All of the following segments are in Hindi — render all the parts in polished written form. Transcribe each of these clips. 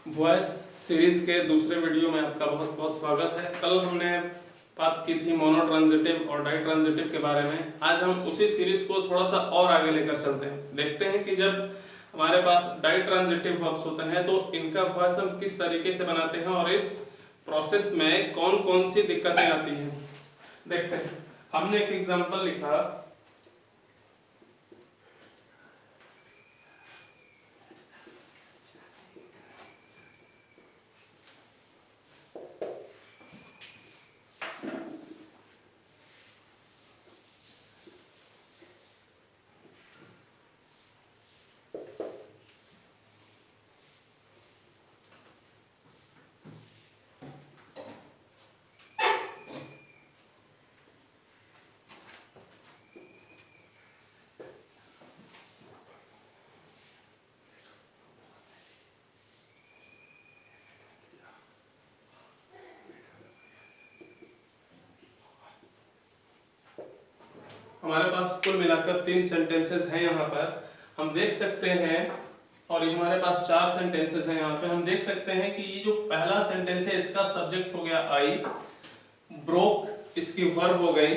वॉइस सीरीज के दूसरे वीडियो में आपका बहुत बहुत स्वागत है। कल हमने बात की थी मोनो ट्रांजिटिव और डाई ट्रांजिटिव के बारे में। आज हम उसी सीरीज को थोड़ा सा और आगे लेकर चलते हैं। देखते हैं कि जब हमारे पास डाई ट्रांजिटिव वर्ब्स होते हैं तो इनका वॉइस हम किस तरीके से बनाते हैं और इस प्रोसेस में कौन कौन सी दिक्कतें आती हैं। देखते हैं। हमने एक एग्जाम्पल लिखा, हमारे पास कुल मिलाकर 3 सेंटेंसेस हैं। यहाँ पर हम देख सकते हैं, और ये हमारे पास 4 सेंटेंसेस हैं। यहाँ पे हम देख सकते हैं कि ये जो पहला सेंटेंस है इसका सब्जेक्ट हो गया आई, ब्रोक इसकी वर्ब हो गई,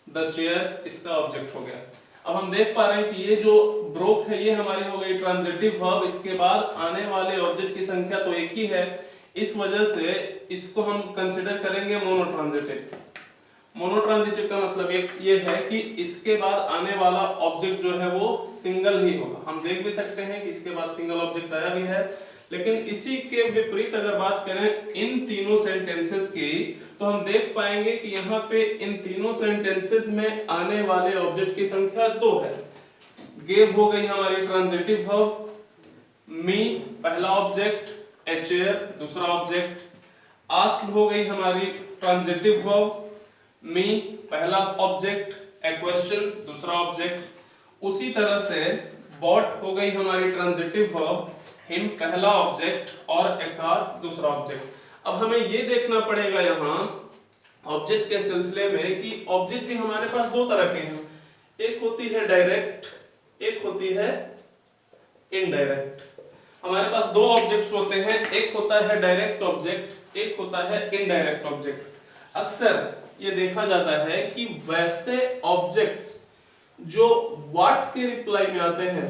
द चेयर इसका ऑब्जेक्ट हो गया। अब हम देख पा रहे हैं कि ये जो ब्रोक है ये हमारी हो गई ट्रांजिटिव वर्ब। इसके बाद आने वाले ऑब्जेक्ट की संख्या तो एक ही है, इस वजह से इसको हम कंसिडर करेंगे मोनो ट्रांजिटिव। मोनो ट्रांजिटिव का मतलब ये है कि इसके बाद आने वाला ऑब्जेक्ट जो है वो सिंगल ही होगा। हम देख भी सकते हैं कि इसके बाद सिंगल ऑब्जेक्ट आया भी है, लेकिन इसी के विपरीत अगर बात करें इन तीनों सेंटेंसेस की, तो हम देख पाएंगे कि यहाँ पे इन तीनों सेंटेंसेस में आने वाले ऑब्जेक्ट की संख्या 2 है। गेव हो गई हमारी ट्रांजिटिव वर्ब, मी पहला ऑब्जेक्ट, ए चेयर दूसरा ऑब्जेक्ट, आस्क्ड हो गई हमारी ट्रांजिटिव वर्ब, मी पहला ऑब्जेक्ट, ए क्वेश्चन दूसरा ऑब्जेक्ट। उसी तरह से बॉट हो गई हमारी ट्रांजिटिव वर्ब, हिम पहला ऑब्जेक्ट और ए कार दूसरा ऑब्जेक्ट। अब हमें ये देखना पड़ेगा यहाँ ऑब्जेक्ट के सिलसिले में कि ऑब्जेक्ट भी हमारे पास 2 तरह के हैं। एक होती है डायरेक्ट, एक होती है इनडायरेक्ट। हमारे पास 2 ऑब्जेक्ट्स होते हैं, एक होता है डायरेक्ट ऑब्जेक्ट, एक होता है इनडायरेक्ट ऑब्जेक्ट। अक्सर ये देखा जाता है कि वैसे ऑब्जेक्ट्स जो व्हाट के रिप्लाई में आते हैं,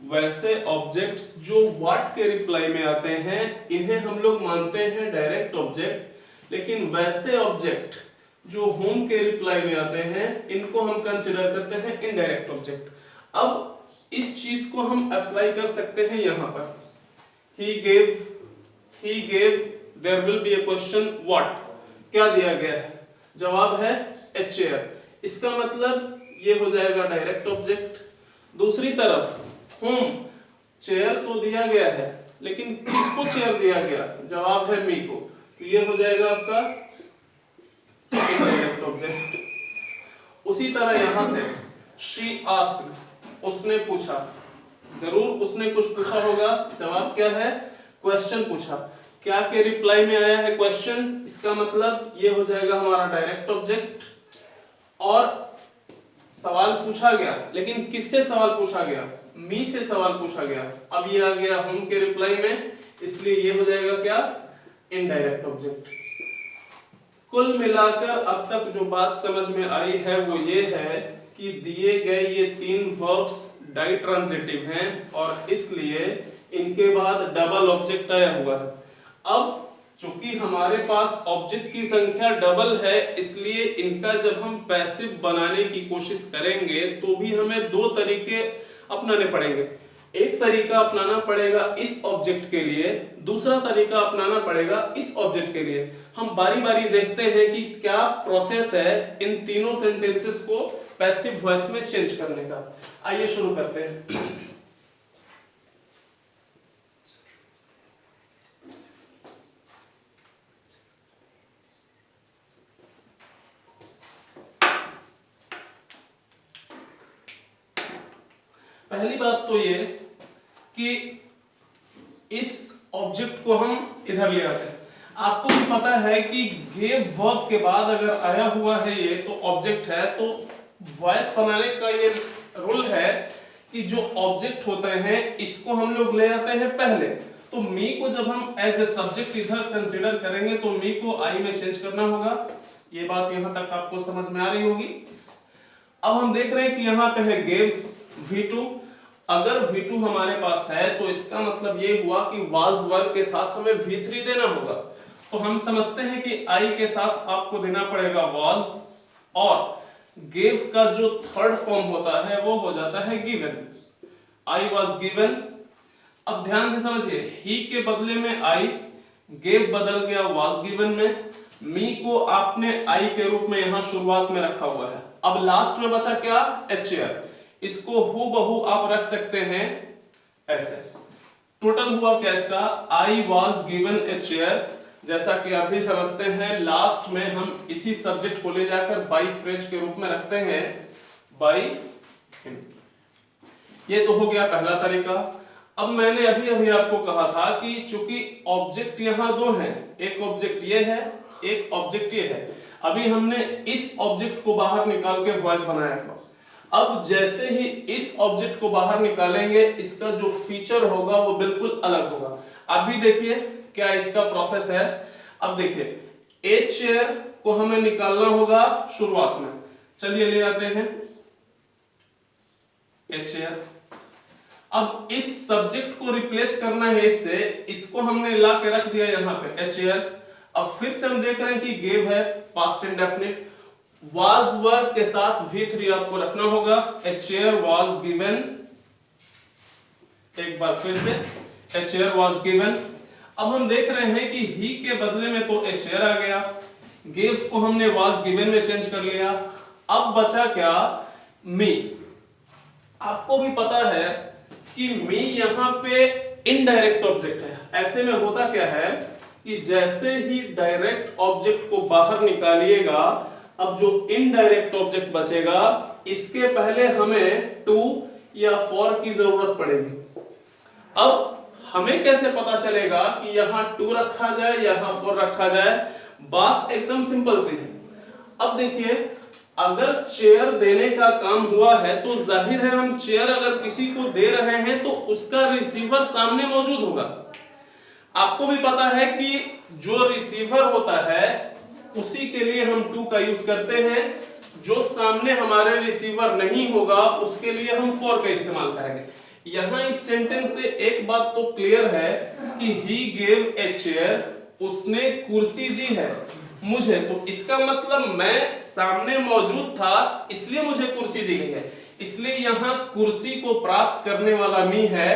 वैसे ऑब्जेक्ट्स जो व्हाट के रिप्लाई में आते हैं इन्हें हम लोग मानते हैं डायरेक्ट ऑब्जेक्ट, लेकिन वैसे ऑब्जेक्ट जो होम के रिप्लाई में आते हैं इनको हम कंसीडर करते हैं इनडायरेक्ट ऑब्जेक्ट। अब इस चीज को हम अप्लाई कर सकते हैं यहाँ पर। he gave there will be a question what, क्या दिया गया है, जवाब है a chair। इसका मतलब ये हो जाएगा डायरेक्ट ऑब्जेक्ट। दूसरी तरफ whom, चेयर तो दिया गया है लेकिन किसको चेयर दिया गया, जवाब है मी को, तो ये हो जाएगा आपका इनडायरेक्ट ऑब्जेक्ट। उसी तरह यहां से she asked, उसने पूछा, जरूर उसने कुछ पूछा होगा, जवाब क्या है क्वेश्चन पूछा। क्या के रिप्लाई में आया है क्वेश्चन, इसका मतलब ये हो जाएगा हमारा डायरेक्ट ऑब्जेक्ट। और सवाल पूछा गया, लेकिन किससे सवाल पूछा गया, मी से सवाल पूछा गया। अब ये आ गया होम के रिप्लाई में, इसलिए ये हो जाएगा क्या इनडायरेक्ट ऑब्जेक्ट। कुल मिलाकर अब तक जो बात समझ में आई है वो ये है कि दिए गए ये 3 वर्ब्स डाई ट्रांजिटिव हैं और इसलिए इनके बाद डबल ऑब्जेक्ट आया हुआ है। अब चूंकि हमारे पास ऑब्जेक्ट की संख्या डबल है, इसलिए इनका जब हम पैसिव बनाने की कोशिश करेंगे तो भी हमें 2 तरीके अपनाने पड़ेंगे। एक तरीका अपनाना पड़ेगा इस ऑब्जेक्ट के लिए, दूसरा तरीका अपनाना पड़ेगा इस ऑब्जेक्ट के लिए। हम बारी बारी देखते हैं कि क्या प्रोसेस है इन तीनों सेंटेंसेस को पैसिव वॉइस में चेंज करने का। आइए शुरू करते हैं। पहली बात तो ये कि इस ऑब्जेक्ट को हम इधर ले आते हैं। आपको भी पता है कि गेव वर्ब के बाद अगर आया हुआ है ये तो ऑब्जेक्ट है, तो वॉइस बनाने का ये रूल है कि जो ऑब्जेक्ट होते हैं इसको हम लोग ले आते हैं पहले, तो मी को जब हम एज ए सब्जेक्ट इधर कंसीडर करेंगे तो मी को आई में चेंज करना होगा। ये बात यहां तक आपको समझ में आ रही होगी। अब हम देख रहे हैं कि यहाँ पे है गेव V2। अगर V2 हमारे पास है तो इसका मतलब ये हुआ कि वाज वर्ब के साथ हमें V3 देना होगा। तो हम समझते हैं कि I के साथ आपको देना पड़ेगा वाज, और गेव का जो थर्ड फॉर्म होता है वो हो जाता है गिवन। I was given। अब ध्यान से समझिए, ही के बदले में I, गेव बदल गया was given में, मी को आपने I के रूप में यहां शुरुआत में रखा हुआ है। अब लास्ट में बचा क्या? a chair। इसको हूबहू आप रख सकते हैं ऐसे। टोटल हुआ क्या इसका? I was given a chair। जैसा कि आप भी समझते हैं, लास्ट में हम इसी सब्जेक्ट को ले जाकर बाई फ्रेज के रूप में रखते हैं, बाई हिम। ये तो हो गया पहला तरीका। अब मैंने अभी अभी आपको कहा था कि चूंकि ऑब्जेक्ट यहां दो हैं, एक ऑब्जेक्ट ये है, एक ऑब्जेक्ट ये है। अभी हमने इस ऑब्जेक्ट को बाहर निकाल के वॉइस बनाया था। अब जैसे ही इस ऑब्जेक्ट को बाहर निकालेंगे, इसका जो फीचर होगा वो बिल्कुल अलग होगा। अभी देखिए क्या इसका प्रोसेस है। अब देखिए, ए चेयर को हमें निकालना होगा शुरुआत में। चलिए ले आते हैं ए चेयर। अब इस सब्जेक्ट को रिप्लेस करना है इससे, इसको हमने ला के रख दिया यहां पे ए चेयर। अब फिर से हम देख रहे हैं कि गेव है पास्ट इंडेफिनिट, वाज वर्ब के साथ V3 आपको रखना होगा। ए चेयर वाज गिवन। एक बार फिर से ए चेयर वाज गिवन। अब हम देख रहे हैं कि ही के बदले में तो ए चेयर आ गया, गेव को हमने वाज गिवन में चेंज कर लिया। अब बचा क्या? मी। आपको भी पता है कि मी यहां पे इनडायरेक्ट ऑब्जेक्ट है। ऐसे में होता क्या है कि जैसे ही डायरेक्ट ऑब्जेक्ट को बाहर निकालिएगा, अब जो इनडायरेक्ट ऑब्जेक्ट बचेगा, इसके पहले हमें टू या फॉर की जरूरत पड़ेगी। अब हमें कैसे पता चलेगा कि यहां टू रखा जाए, यहां फॉर रखा जाए? बात एकदम सिंपल सी है। अब देखिए, अगर चेयर देने का काम हुआ है तो जाहिर है हम चेयर अगर किसी को दे रहे हैं तो उसका रिसीवर सामने मौजूद होगा। आपको भी पता है कि जो रिसीवर होता है उसी के लिए हम टू का यूज करते हैं, जो सामने हमारे रिसीवर नहीं होगा उसके लिए हम फॉर का इस्तेमाल करेंगे। यहां इस सेंटेंस से एक बात तो क्लियर है कि ही गेव ए चेयर, उसने कुर्सी दी है मुझे, तो इसका मतलब मैं सामने मौजूद था इसलिए मुझे कुर्सी दी गई है। इसलिए यहां कुर्सी को प्राप्त करने वाला मी है,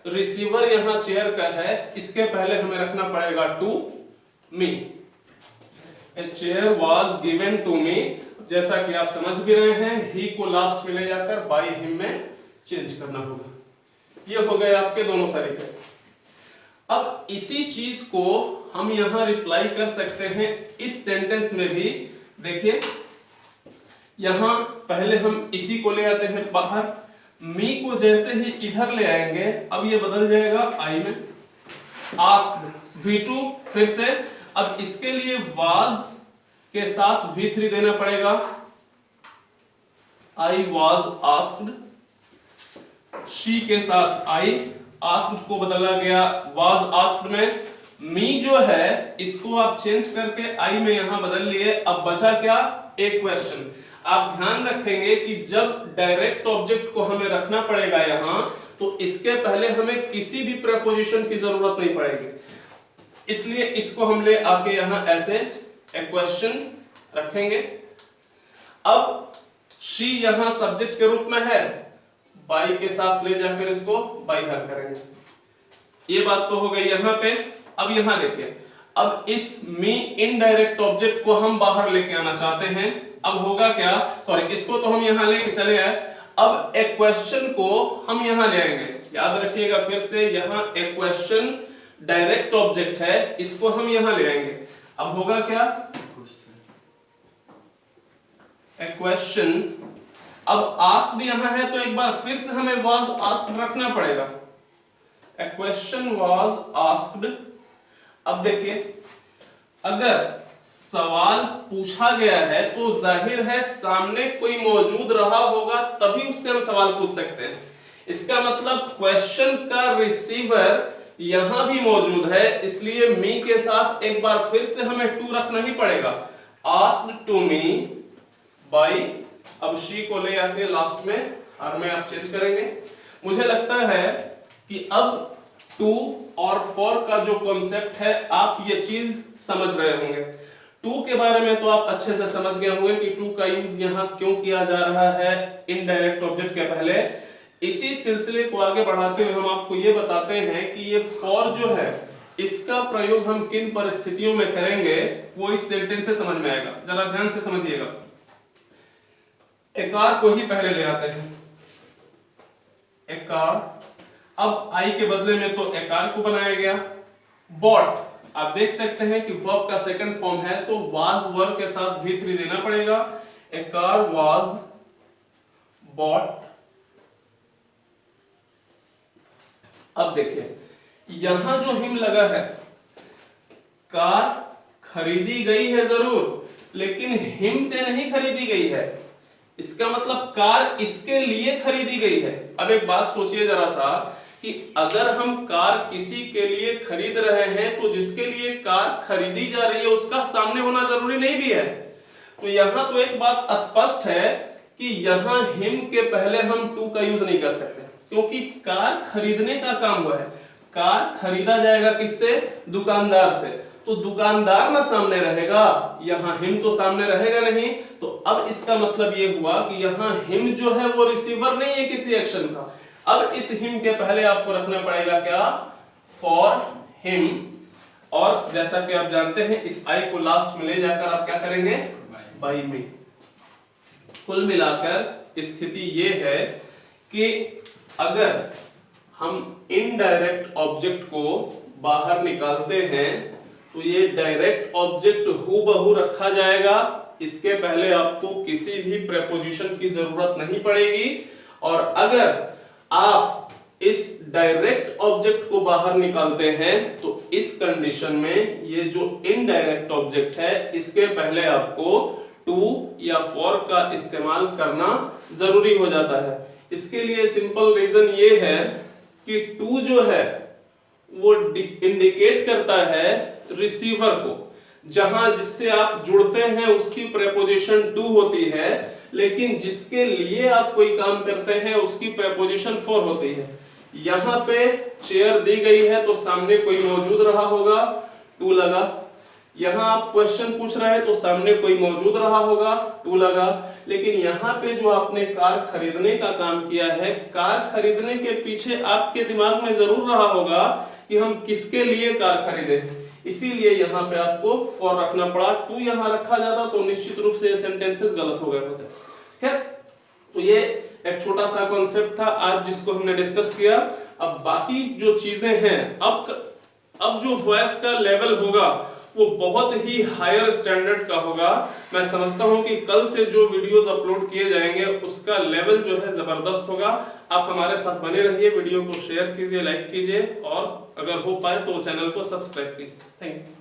रिसीवर यहां चेयर का है, इसके पहले हमें रखना पड़ेगा to me. A chair was given to me. जैसा कि आप समझ भी रहे हैं, ही को लास्ट में ले जाकर बाय हिम में चेंज करना होगा। ये हो गए आपके दोनों तरीके। अब इसी चीज को हम यहां रिप्लाई कर सकते हैं इस सेंटेंस में भी। देखिए, यहां पहले हम इसी को ले आते हैं बाहर, मी को जैसे ही इधर ले आएंगे, अब ये बदल जाएगा आई में। आस्क्ड V2 फिर से, अब इसके लिए वाज के साथ V3 देना पड़ेगा। आई वाज आस्क्ड, शी के साथ आई, आस्क्ड को बदला गया वाज आस्क्ड में। मी जो है इसको आप चेंज करके आई में यहां बदल लिए। अब बचा क्या? एक क्वेश्चन। आप ध्यान रखेंगे कि जब डायरेक्ट ऑब्जेक्ट को हमें रखना पड़ेगा यहां, तो इसके पहले हमें किसी भी प्रीपोजिशन की जरूरत नहीं पड़ेगी, इसलिए इसको हम ले आके यहां ऐसे ए क्वेश्चन रखेंगे। अब शी यहां सब्जेक्ट के रूप में है, बाई के साथ ले जाकर इसको बाई हर करेंगे। ये बात तो हो गई यहां पे। अब यहां देखिए, अब इस मी इनडायरेक्ट ऑब्जेक्ट को हम बाहर लेके आना चाहते हैं। अब होगा क्या? सॉरी, इसको तो हम यहां लेके चले आए, अब एक क्वेश्चन को हम यहां ले आएंगे। याद रखिएगा फिर से, यहां एक क्वेश्चन डायरेक्ट ऑब्जेक्ट है, इसको हम यहां ले आएंगे। अब होगा क्या? ए क्वेश्चन। अब आस्क्ड यहां है तो एक बार फिर से हमें वाज आस्क्ड रखना पड़ेगा। ए क्वेश्चन वाज आस्क्ड। अब देखिए, अगर सवाल पूछा गया है तो जाहिर है सामने कोई मौजूद रहा होगा तभी उससे हम सवाल पूछ सकते हैं। इसका मतलब क्वेश्चन का रिसीवर यहां भी मौजूद है, इसलिए मी के साथ एक बार फिर से हमें टू रखना ही पड़ेगा। आस्क्ड टू मी बाई, अब शी को ले आके लास्ट में और में आप चेंज करेंगे। मुझे लगता है कि अब टू और फॉर का जो कॉन्सेप्ट है आप ये चीज समझ रहे होंगे। टू के बारे में तो आप अच्छे से समझ गए होंगे कि टू का यूज यहाँ क्यों किया जा रहा है इनडायरेक्ट ऑब्जेक्ट के पहले। इसी सिलसिले को आगे बढ़ाते हुए हम आपको ये बताते हैं कि ये फॉर जो है इसका प्रयोग हम किन परिस्थितियों में करेंगे वो इस सेंटेंस से समझ में आएगा। जरा ध्यान से समझिएगा। ए कार को ही पहले ले आते हैं, ए कार। अब आई के बदले में तो ए कार को बनाया गया। बॉट, आप देख सकते हैं कि वर्ब का सेकंड फॉर्म है तो वाज वर्ब के साथ V3 देना पड़ेगा। ए कार वाज बॉट। अब देखिए यहां जो हिम लगा है, कार खरीदी गई है जरूर, लेकिन हिम से नहीं खरीदी गई है। इसका मतलब कार इसके लिए खरीदी गई है। अब एक बात सोचिए जरा सा कि अगर हम कार किसी के लिए खरीद रहे हैं तो जिसके लिए कार खरीदी जा रही है उसका सामने होना जरूरी नहीं भी है। तो यहां तो एक बात स्पष्ट है कि यहां हिम के पहले हम टू का यूज नहीं कर सकते, क्योंकि कार खरीदने का काम हुआ है। कार खरीदा जाएगा किससे? दुकानदार से। तो दुकानदार ना सामने रहेगा, यहां हिम तो सामने रहेगा नहीं। तो अब इसका मतलब ये हुआ कि यहां हिम जो है वो रिसीवर नहीं है किसी एक्शन का। अब इस हिम के पहले आपको रखना पड़ेगा क्या? For him. और जैसा कि आप जानते हैं इस आई को लास्ट में ले जाकर आप क्या करेंगे? बाई में। कुल मिलाकर स्थिति ये है कि अगर हम इनडायरेक्ट ऑब्जेक्ट को बाहर निकालते हैं तो ये डायरेक्ट ऑब्जेक्ट हूबहू रखा जाएगा। इसके पहले आपको किसी भी प्रेपोजिशन की जरूरत नहीं पड़ेगी। और अगर आप इस डायरेक्ट ऑब्जेक्ट को बाहर निकालते हैं तो इस कंडीशन में ये जो इनडायरेक्ट ऑब्जेक्ट है इसके पहले आपको टू या फॉर का इस्तेमाल करना जरूरी हो जाता है। इसके लिए सिंपल रीजन ये है कि टू जो है वो इंडिकेट करता है रिसीवर को। जहां जिससे आप जुड़ते हैं उसकी प्रेपोजिशन टू होती है, लेकिन जिसके लिए आप कोई काम करते हैं उसकी प्रेपोजिशन फॉर होती है। यहां पे चेयर दी गई है तो सामने कोई मौजूद रहा होगा, टू लगा। यहां आप क्वेश्चन पूछ रहे हैं तो सामने कोई मौजूद रहा होगा, टू लगा। लेकिन यहाँ पे जो आपने कार खरीदने का काम किया है, कार खरीदने के पीछे आपके दिमाग में जरूर रहा होगा कि हम किसके लिए कार खरीदे, इसीलिए यहाँ पे आपको फॉर रखना पड़ा। टू यहाँ रखा जाता तो निश्चित रूप से ये सेंटेंसेस गलत हो गए होते। ठीक है, तो ये एक छोटा सा कॉन्सेप्ट था आज जिसको हमने डिस्कस किया। अब बाकी जो चीजें हैं, अब जो वॉइस का लेवल होगा वो बहुत ही हायर स्टैंडर्ड का होगा। मैं समझता हूं कि कल से जो वीडियोस अपलोड किए जाएंगे उसका लेवल जो है जबरदस्त होगा। आप हमारे साथ बने रहिए, वीडियो को शेयर कीजिए, लाइक कीजिए और अगर हो पाए तो चैनल को सब्सक्राइब कीजिए। Thank you.